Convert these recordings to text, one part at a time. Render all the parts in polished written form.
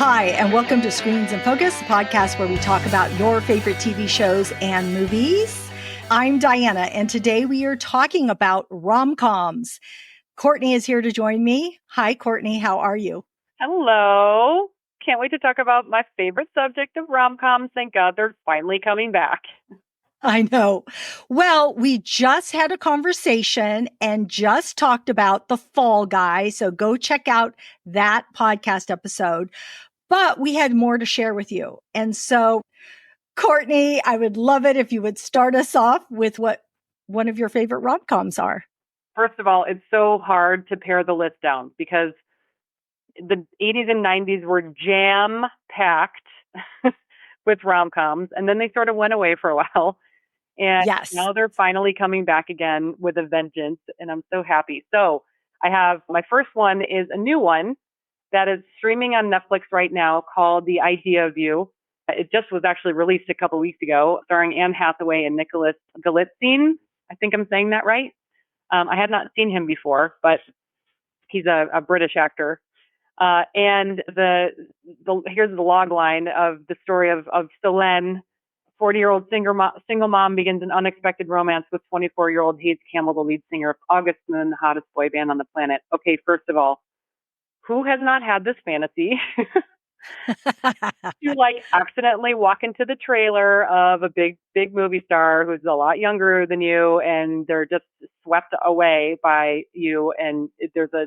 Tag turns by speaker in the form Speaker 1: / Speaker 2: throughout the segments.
Speaker 1: Hi, and welcome to Screens in Focus, a podcast where we talk about your favorite TV shows and movies. I'm Diana, and today we are talking about rom-coms. Courtney is here to join me. Hi, Courtney. How are you?
Speaker 2: Hello. Can't wait to talk about my favorite subject of rom-coms. Thank God they're finally coming back.
Speaker 1: I know. Well, we just had a conversation and just talked about The Fall Guy. So go check out that podcast episode. But we had more to share with you. And so, Courtney, I would love it if you would start us off with what one of your favorite rom-coms are.
Speaker 2: First of all, it's so hard to pare the list down because the 80s and 90s were jam-packed with rom-coms, and then they sort of went away for a while. And
Speaker 1: Yes.
Speaker 2: now they're finally coming back again with a vengeance, and I'm so happy. So I have my first one is a new one that is streaming on Netflix right now called The Idea of You. It just was actually released a couple weeks ago, starring Anne Hathaway and Nicholas Galitzine. I think I'm saying that right. I had not seen him before, but he's a British actor. And here's the log line of the story of Solène. 40-year-old single mom begins an unexpected romance with 24-year-old Hayes Campbell, the lead singer of August Moon, the hottest boy band on the planet. Okay, first of all, who has not had this fantasy? You accidentally walk into the trailer of a big movie star who's a lot younger than you, and they're just swept away by you. And there's a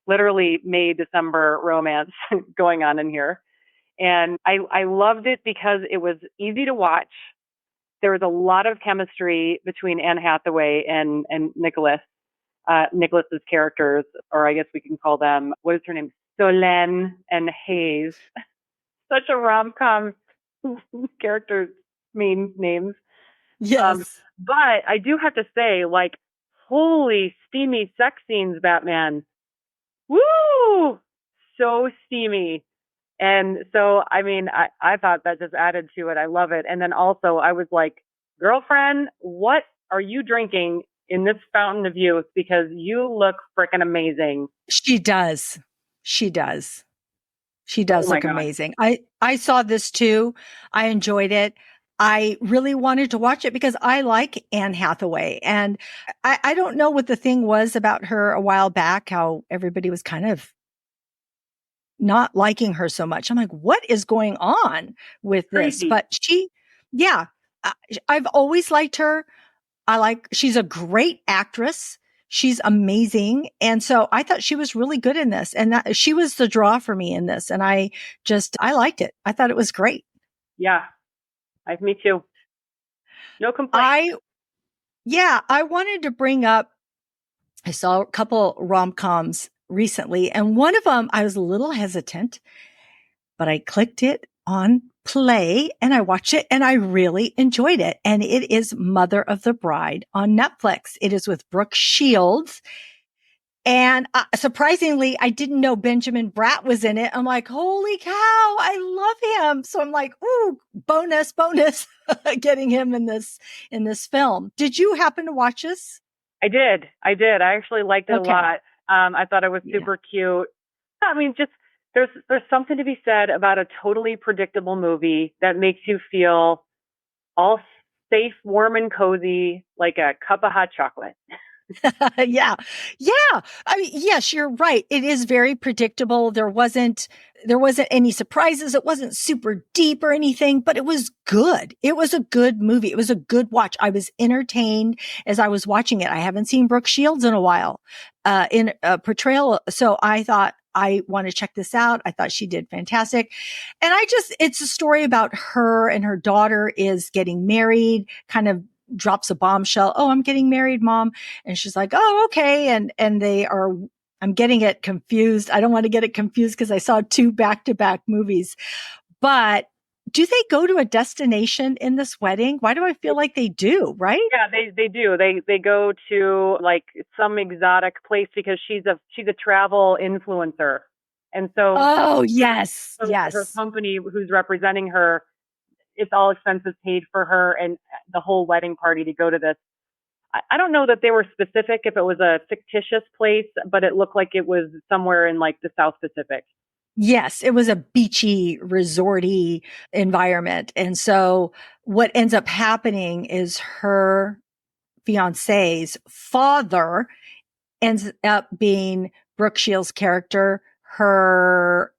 Speaker 2: literally May-December romance going on in here. And I loved it because it was easy to watch. There was a lot of chemistry between Anne Hathaway and Nicholas. Nicholas's characters, or I guess we can call them, what is her name? Solène and Hayes. Such a rom-com characters mean names.
Speaker 1: Yes.
Speaker 2: But I do have to say, holy steamy sex scenes, Batman. Woo! So steamy. And so, I thought that just added to it. I love it. And then also I was like, girlfriend, what are you drinking in this fountain of youth? Because you look freaking amazing.
Speaker 1: She does. She does. She does look amazing. I saw this too. I enjoyed it. I really wanted to watch it because I like Anne Hathaway. And I don't know what the thing was about her a while back, how everybody was kind of not liking her so much. I'm like, what is going on with this?
Speaker 2: Crazy.
Speaker 1: But I've always liked her. She's a great actress. She's amazing. And so I thought she was really good in this, and that she was the draw for me in this. And I liked it. I thought it was great.
Speaker 2: Yeah. Me too. No complaints.
Speaker 1: I wanted to bring up, I saw a couple rom-coms recently, and one of them, I was a little hesitant, but I clicked it on play and I watched it and I really enjoyed it. And it is Mother of the Bride on Netflix. It is with Brooke Shields. And surprisingly, I didn't know Benjamin Bratt was in it. I'm like, holy cow, I love him. So I'm like, ooh, bonus, getting him in this film. Did you happen to watch this?
Speaker 2: I did. I actually liked it a lot. I thought it was super cute. Just there's something to be said about a totally predictable movie that makes you feel all safe, warm, and cozy, like a cup of hot chocolate.
Speaker 1: Yeah. Yes, you're right. It is very predictable. There wasn't any surprises. It wasn't super deep or anything, but it was good. It was a good movie. It was a good watch. I was entertained as I was watching it. I haven't seen Brooke Shields in a while, in a portrayal. So I thought, I want to check this out. I thought she did fantastic. And it's a story about her and her daughter is getting married, kind of drops a bombshell. Oh, I'm getting married, Mom. And she's like, oh, okay. And I'm getting it confused. I don't want to get it confused because I saw two back-to-back movies. But do they go to a destination in this wedding? Why do I feel like they do, right?
Speaker 2: Yeah, they do. They go to some exotic place because she's a travel influencer. And so
Speaker 1: yes.
Speaker 2: Her company who's representing her, it's all expenses paid for her and the whole wedding party to go to this. I don't know that they were specific if it was a fictitious place, but it looked like it was somewhere in the South Pacific.
Speaker 1: Yes, it was a beachy, resorty environment. And so what ends up happening is her fiance's father ends up being Brooke Shields' character, her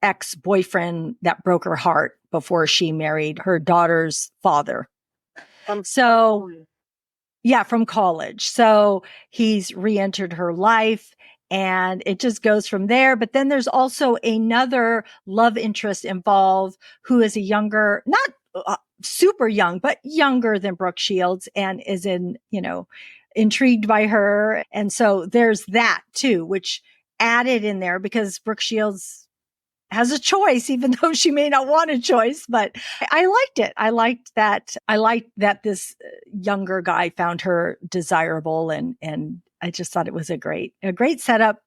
Speaker 1: ex-boyfriend that broke her heart before she married her daughter's father.
Speaker 2: From
Speaker 1: So
Speaker 2: college.
Speaker 1: yeah, from college. So he's re-entered her life and it just goes from there. But then there's also another love interest involved who is a younger, not super young, but younger than Brooke Shields and is intrigued by her. And so there's that too, which added in there because Brooke Shields has a choice, even though she may not want a choice. But I liked it. I liked that. I liked that this younger guy found her desirable, and I just thought it was a great setup.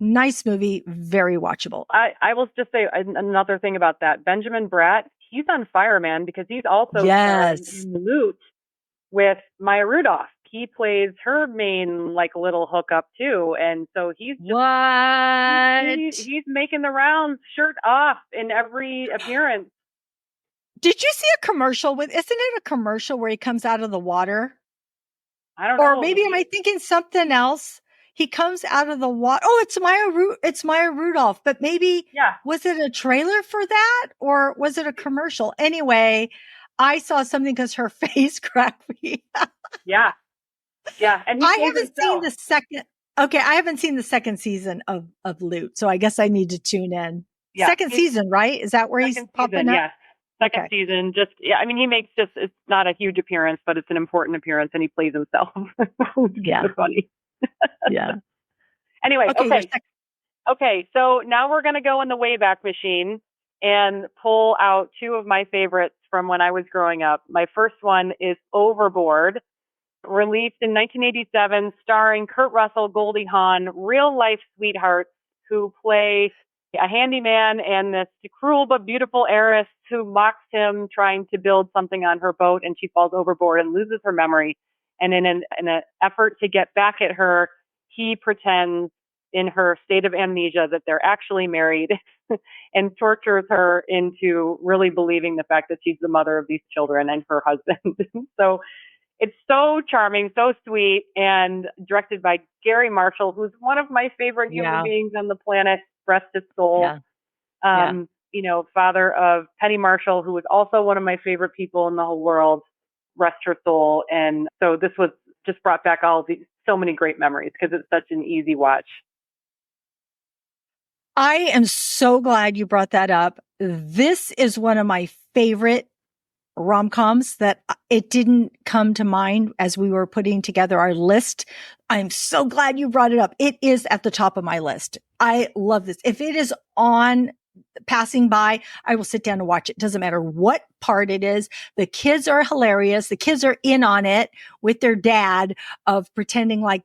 Speaker 1: Nice movie, very watchable.
Speaker 2: I will just say another thing about that. Benjamin Bratt, he's on fire, man, because he's also starring
Speaker 1: Yes.
Speaker 2: in Loot with Maya Rudolph. He plays her main like little hookup too, and so he's just
Speaker 1: What?
Speaker 2: he's making the rounds, shirt off in every appearance.
Speaker 1: Did you see a commercial with? Isn't it a commercial where he comes out of the water?
Speaker 2: I don't
Speaker 1: Or
Speaker 2: know.
Speaker 1: maybe am I thinking something else? He comes out of the water. Oh, it's Maya Rudolph. But maybe
Speaker 2: Yeah.
Speaker 1: was it a trailer for that or was it a commercial? Anyway, I saw something because her face cracked me.
Speaker 2: Yeah. Yeah. And he
Speaker 1: I
Speaker 2: plays
Speaker 1: haven't seen
Speaker 2: himself.
Speaker 1: the second. Okay, I haven't seen the second season of Loot, so I guess I need to tune in.
Speaker 2: Yeah.
Speaker 1: Second season, right? Is that where he's
Speaker 2: Second
Speaker 1: popping
Speaker 2: season,
Speaker 1: up?
Speaker 2: yes. Second
Speaker 1: Okay.
Speaker 2: season, just yeah. I mean, he makes just it's not a huge appearance, but it's an important appearance, and he plays himself. It's
Speaker 1: Yeah.
Speaker 2: kind of funny.
Speaker 1: Yeah.
Speaker 2: Anyway,
Speaker 1: Okay.
Speaker 2: okay. Okay, so now we're going to go in the Wayback Machine and pull out two of my favorites from when I was growing up. My first one is Overboard, released in 1987, starring Kurt Russell, Goldie Hawn, real life sweethearts who play a handyman and this cruel but beautiful heiress who mocks him trying to build something on her boat, and she falls overboard and loses her memory. And in an effort to get back at her, he pretends in her state of amnesia that they're actually married and tortures her into really believing the fact that she's the mother of these children and her husband. So it's so charming, so sweet, and directed by Gary Marshall, who's one of my favorite human
Speaker 1: Yeah.
Speaker 2: beings on the planet, rest his soul.
Speaker 1: Yeah.
Speaker 2: Father of Penny Marshall, who was also one of my favorite people in the whole world, rest her soul. And so this was just brought back so many great memories because it's such an easy watch.
Speaker 1: I am so glad you brought that up. This is one of my favorite rom-coms that it didn't come to mind as we were putting together our list. I'm so glad you brought it up. It is at the top of my list. I love this. If it is on passing by, I will sit down and watch it. Doesn't matter what part it is. The kids are hilarious. The kids are in on it with their dad of pretending like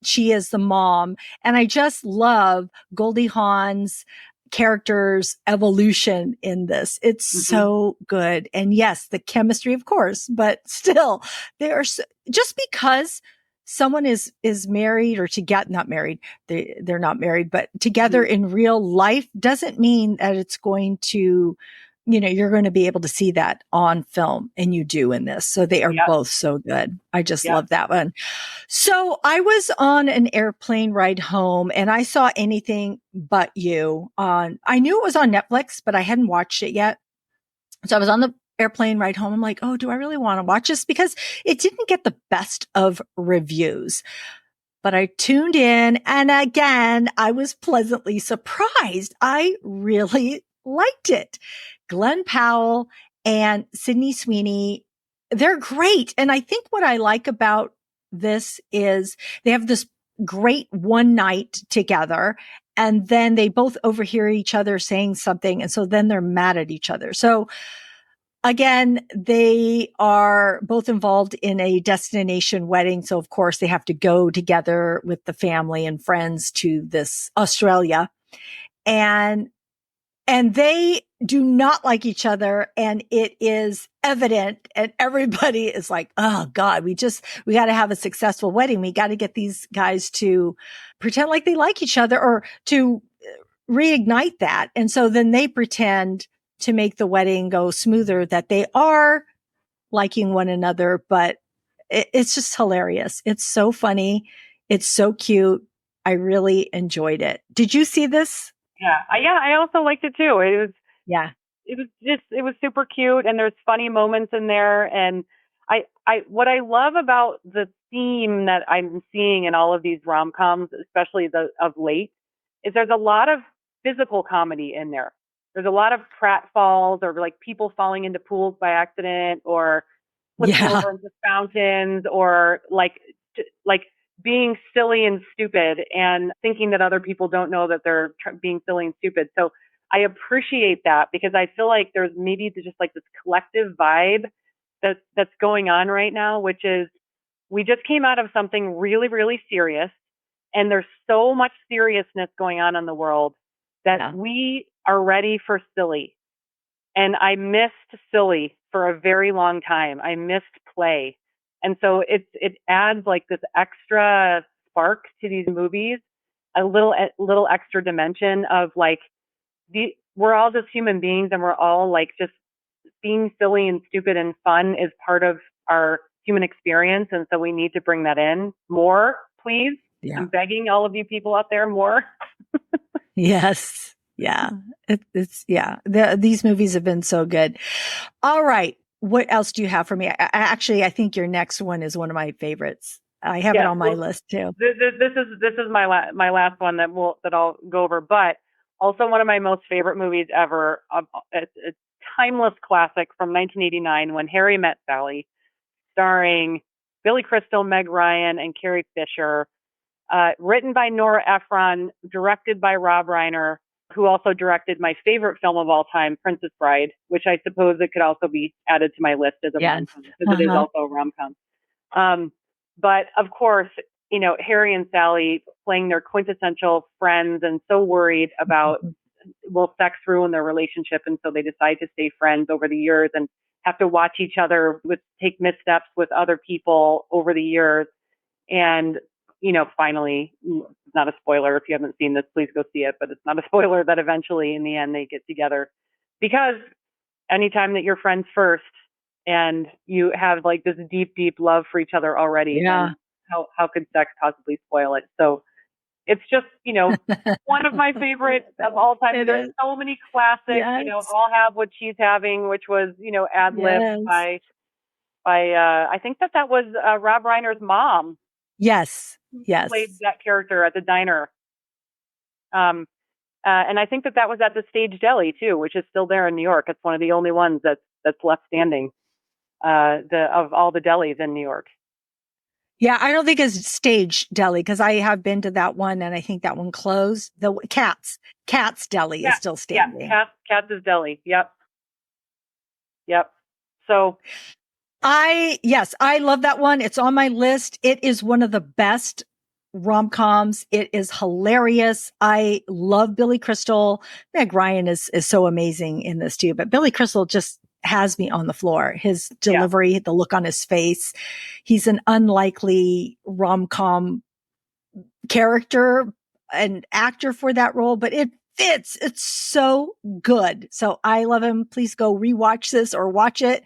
Speaker 1: she is the mom. And I just love Goldie Hawn's character's evolution in this. It's so good. And yes, the chemistry, of course, but still just because someone is married or not married, they're not married, but together in real life doesn't mean that it's going to, you're going to be able to see that on film, and you do in this. So they are both so good. I just love that one. So I was on an airplane ride home and I saw Anything But You I knew it was on Netflix, but I hadn't watched it yet. So I was on the airplane ride home. I'm like, oh, do I really want to watch this? Because it didn't get the best of reviews. But I tuned in, and again, I was pleasantly surprised. I really liked it. Glenn Powell and Sydney Sweeney, they're great. And I think what I like about this is they have this great one night together, and then they both overhear each other saying something. And so then they're mad at each other. So again, they are both involved in a destination wedding. So of course they have to go together with the family and friends to this Australia, and they do not like each other. And it is evident. And everybody is like, oh God, we got to have a successful wedding. We got to get these guys to pretend like they like each other, or to reignite that. And so then they pretend to make the wedding go smoother that they are liking one another, but it's just hilarious. It's so funny. It's so cute. I really enjoyed it. Did you see this?
Speaker 2: Yeah, I also liked it too.
Speaker 1: Yeah.
Speaker 2: It was super cute, and there's funny moments in there. And what I love about the theme that I'm seeing in all of these rom-coms, especially the of late, is there's a lot of physical comedy in there. There's a lot of pratfalls, or like people falling into pools by accident, or flipping
Speaker 1: Yeah.
Speaker 2: over into fountains, or like being silly and stupid and thinking that other people don't know that they're being silly and stupid. So I appreciate that, because I feel like there's maybe just like this collective vibe that's going on right now, which is we just came out of something really, really serious, and there's so much seriousness going on in the world that
Speaker 1: Yeah.
Speaker 2: we are ready for silly. And I missed silly for a very long time. I missed play. And so it adds like this extra spark to these movies, a little extra dimension of like we're all just human beings, and we're all like just being silly and stupid and fun is part of our human experience. And so we need to bring that in more, please.
Speaker 1: Yeah.
Speaker 2: I'm begging all of you people out there more.
Speaker 1: Yes. Yeah. Yeah. These movies have been so good. All right. What else do you have for me? Actually, I think your next one is one of my favorites. I have it
Speaker 2: Yes.
Speaker 1: on my
Speaker 2: Well,
Speaker 1: list too.
Speaker 2: this is my last one that I'll go over, but also one of my most favorite movies ever. It's a timeless classic from 1989, When Harry Met Sally, starring Billy Crystal, Meg Ryan, and Carrie Fisher. Written by Nora Ephron, directed by Rob Reiner, who also directed my favorite film of all time, Princess Bride, which I suppose it could also be added to my list as a
Speaker 1: Yes.
Speaker 2: rom-com, because it is
Speaker 1: Uh-huh.
Speaker 2: also a rom-com. But of course, Harry and Sally playing their quintessential friends, and so worried about will sex ruin their relationship, and so they decide to stay friends over the years and have to watch each other take missteps with other people over the years. And finally, not a spoiler if you haven't seen this, please go see it, but it's not a spoiler that eventually in the end they get together, because anytime that you're friends first and you have like this deep, deep love for each other already,
Speaker 1: Yeah.
Speaker 2: then how could sex possibly spoil it? So it's just, one of my favorites of all time.
Speaker 1: It
Speaker 2: There's
Speaker 1: is.
Speaker 2: so many classics,
Speaker 1: Yes.
Speaker 2: I'll Have What She's Having, which was, ad libbed
Speaker 1: Yes.
Speaker 2: by I think that was Rob Reiner's mom,
Speaker 1: Yes.
Speaker 2: who played
Speaker 1: Yes.
Speaker 2: that character at the diner. And I think that was at the Stage Deli too, which is still there in New York. It's one of the only ones that's left standing, of all the delis in New York.
Speaker 1: Yeah, I don't think it's Stage Deli because I have been to that one and I think that one closed. The Cat's Deli is
Speaker 2: Yeah,
Speaker 1: still
Speaker 2: yeah,
Speaker 1: standing.
Speaker 2: Katz's Deli. Yep, yep. So
Speaker 1: Yes, I love that one. It's on my list. It is one of the best rom-coms. It is hilarious. I love Billy Crystal. Meg Ryan is so amazing in this too, but Billy Crystal just has me on the floor. His
Speaker 2: yeah,
Speaker 1: delivery, the look on his face. He's an unlikely rom-com character and actor for that role, but it fits. It's so good. So I love him. Please go rewatch this or watch it.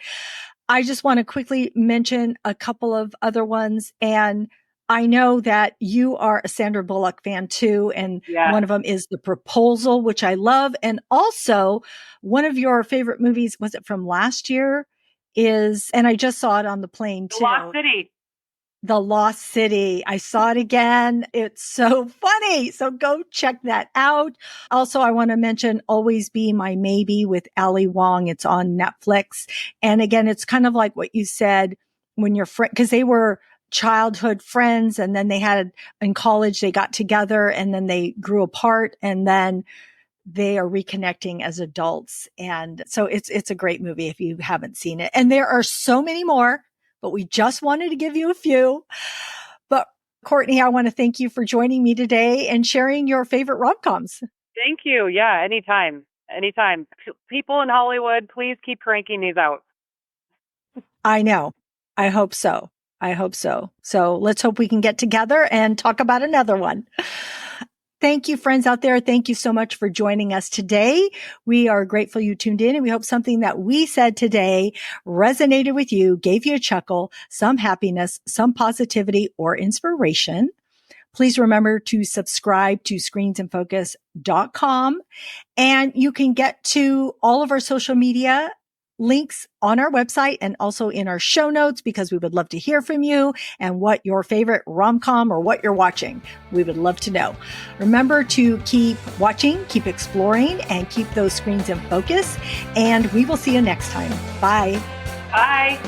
Speaker 1: I just want to quickly mention a couple of other ones. And I know that you are a Sandra Bullock fan too. And
Speaker 2: yeah.
Speaker 1: one of them is The Proposal, which I love. And also one of your favorite movies, was it from last year? And I just saw it on the plane
Speaker 2: The Lost
Speaker 1: too.
Speaker 2: City.
Speaker 1: The Lost City. I saw it again. It's so funny. So go check that out. Also, I want to mention Always Be My Maybe with Ali Wong. It's on Netflix. And again, it's kind of like what you said when your friend, because they were childhood friends and then they had in college, they got together and then they grew apart and then they are reconnecting as adults. And so it's a great movie if you haven't seen it. And there are so many more, but we just wanted to give you a few. But Courtney, I want to thank you for joining me today and sharing your favorite rom-coms.
Speaker 2: Thank you. Yeah, anytime. Anytime. People in Hollywood, please keep cranking these out.
Speaker 1: I know. I hope so. I hope so. So let's hope we can get together and talk about another one. Thank you, friends out there. Thank you so much for joining us today. We are grateful you tuned in, and we hope something that we said today resonated with you, gave you a chuckle, some happiness, some positivity, or inspiration. Please remember to subscribe to screensinfocus.com, and you can get to all of our social media links on our website and also in our show notes, because we would love to hear from you and what your favorite rom-com or what you're watching. We would love to know. Remember to keep watching, keep exploring, and keep those screens in focus. And we will see you next time. Bye.
Speaker 2: Bye.